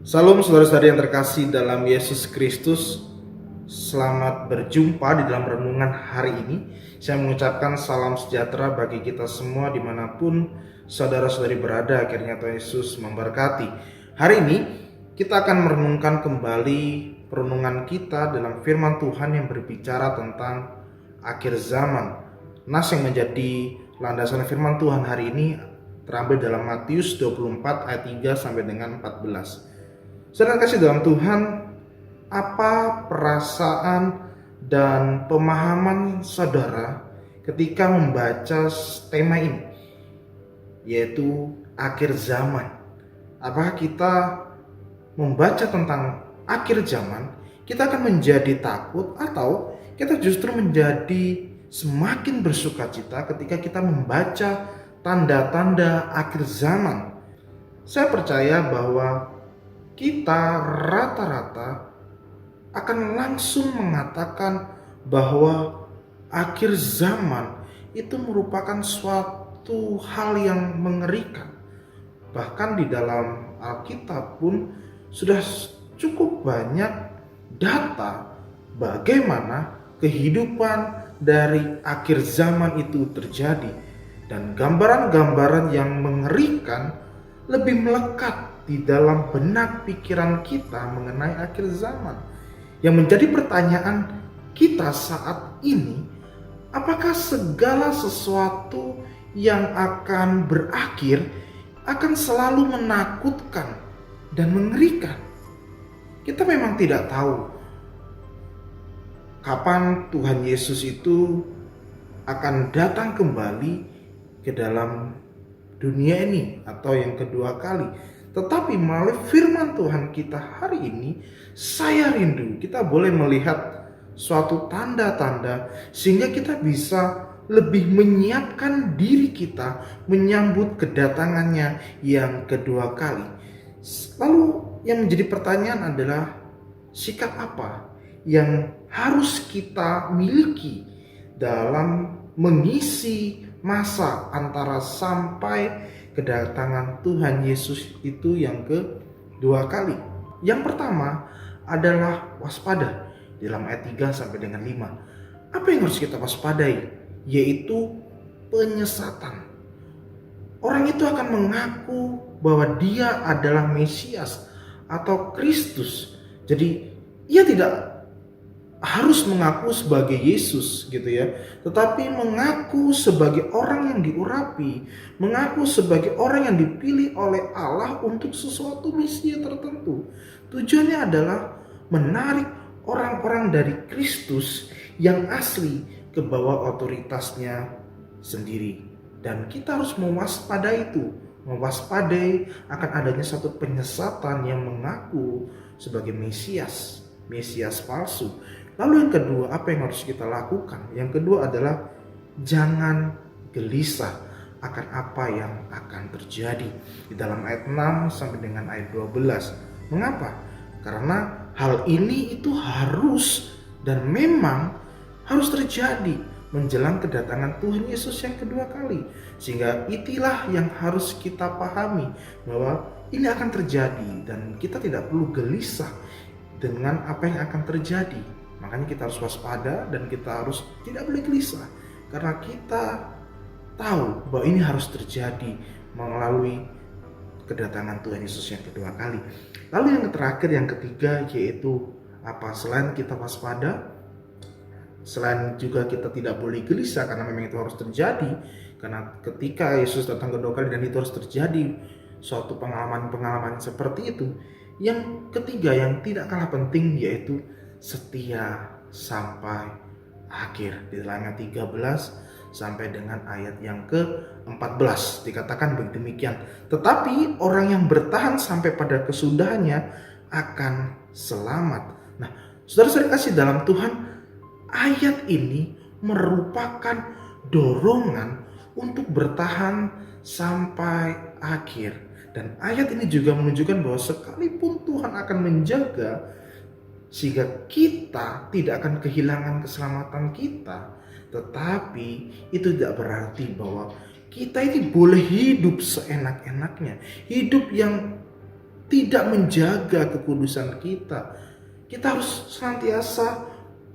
Salam saudara-saudari yang terkasih dalam Yesus Kristus. Selamat berjumpa di dalam renungan hari ini. Saya mengucapkan salam sejahtera bagi kita semua dimanapun saudara-saudari berada. Akhirnya Tuhan Yesus memberkati. Hari ini kita akan merenungkan kembali renungan kita dalam firman Tuhan yang berbicara tentang akhir zaman. Nas yang menjadi landasan firman Tuhan hari ini terambil dalam Matius 24 ayat 3 sampai dengan 14. Saudara kasih dalam Tuhan, apa perasaan dan pemahaman saudara ketika membaca tema ini, yaitu akhir zaman? Apakah kita membaca tentang akhir zaman, kita akan menjadi takut atau kita justru menjadi semakin bersukacita ketika kita membaca tanda-tanda akhir zaman? Saya percaya bahwa kita rata-rata akan langsung mengatakan bahwa akhir zaman itu merupakan suatu hal yang mengerikan. Bahkan di dalam Alkitab pun sudah cukup banyak data bagaimana kehidupan dari akhir zaman itu terjadi, dan gambaran-gambaran yang mengerikan lebih melekat di dalam benak pikiran kita mengenai akhir zaman. Yang menjadi pertanyaan kita saat ini, apakah segala sesuatu yang akan berakhir akan selalu menakutkan dan mengerikan? Kita memang tidak tahu kapan Tuhan Yesus itu akan datang kembali ke dalam dunia ini atau yang kedua kali. Tetapi melalui firman Tuhan kita hari ini, saya rindu kita boleh melihat suatu tanda-tanda sehingga kita bisa lebih menyiapkan diri kita menyambut kedatangannya yang kedua kali. Lalu yang menjadi pertanyaan adalah, sikap apa yang harus kita miliki dalam mengisi masa antara sampai kedatangan Tuhan Yesus itu yang kedua kali? Yang pertama adalah waspada dalam ayat 3 sampai dengan 5. Apa yang harus kita waspadai? Yaitu penyesatan. Orang itu akan mengaku bahwa dia adalah Mesias atau Kristus. Jadi ia tidak harus mengaku sebagai Yesus gitu ya, tetapi mengaku sebagai orang yang diurapi, mengaku sebagai orang yang dipilih oleh Allah untuk sesuatu misi tertentu. Tujuannya adalah menarik orang-orang dari Kristus yang asli ke bawah otoritasnya sendiri. Dan kita harus mewaspadai itu, mewaspadai akan adanya satu penyesatan yang mengaku sebagai Mesias palsu. Lalu yang kedua, apa yang harus kita lakukan? Yang kedua adalah jangan gelisah akan apa yang akan terjadi. Di dalam ayat 6 sampai dengan ayat 12. Mengapa? Karena hal ini itu harus dan memang harus terjadi menjelang kedatangan Tuhan Yesus yang kedua kali. Sehingga itulah yang harus kita pahami, bahwa ini akan terjadi dan kita tidak perlu gelisah dengan apa yang akan terjadi. Makanya kita harus waspada dan kita harus tidak boleh gelisah, karena kita tahu bahwa ini harus terjadi melalui kedatangan Tuhan Yesus yang kedua kali. Lalu yang terakhir, yang ketiga, yaitu apa? Selain kita waspada, selain juga kita tidak boleh gelisah karena memang itu harus terjadi, karena ketika Yesus datang kedua kali dan itu harus terjadi suatu pengalaman-pengalaman seperti itu. Yang ketiga yang tidak kalah penting yaitu setia sampai akhir. Di dalam ayat 13 sampai dengan ayat yang ke-14 dikatakan demikian. Tetapi orang yang bertahan sampai pada kesudahannya akan selamat. Nah, saudara-saudari kasih dalam Tuhan, ayat ini merupakan dorongan untuk bertahan sampai akhir. Dan ayat ini juga menunjukkan bahwa sekalipun Tuhan akan menjaga sehingga kita tidak akan kehilangan keselamatan kita, tetapi itu tidak berarti bahwa kita ini boleh hidup seenak-enaknya, hidup yang tidak menjaga kekudusan kita. Kita harus senantiasa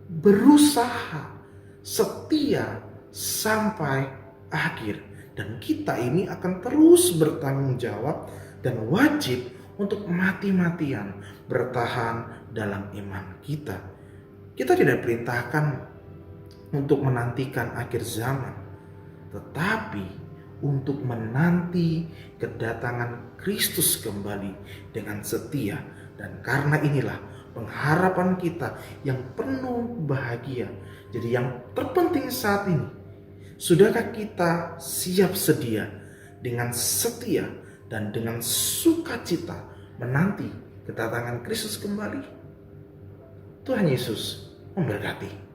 berusaha setia sampai akhir. Dan kita ini akan terus bertanggung jawab dan wajib untuk mati-matian bertahan dalam iman kita. Kita tidak diperintahkan untuk menantikan akhir zaman, tetapi untuk menanti kedatangan Kristus kembali dengan setia. Dan karena inilah pengharapan kita yang penuh bahagia. Jadi yang terpenting saat ini, sudahkah kita siap sedia dengan setia dan dengan sukacita menanti kedatangan Kristus kembali? Tuhan Yesus memberkati.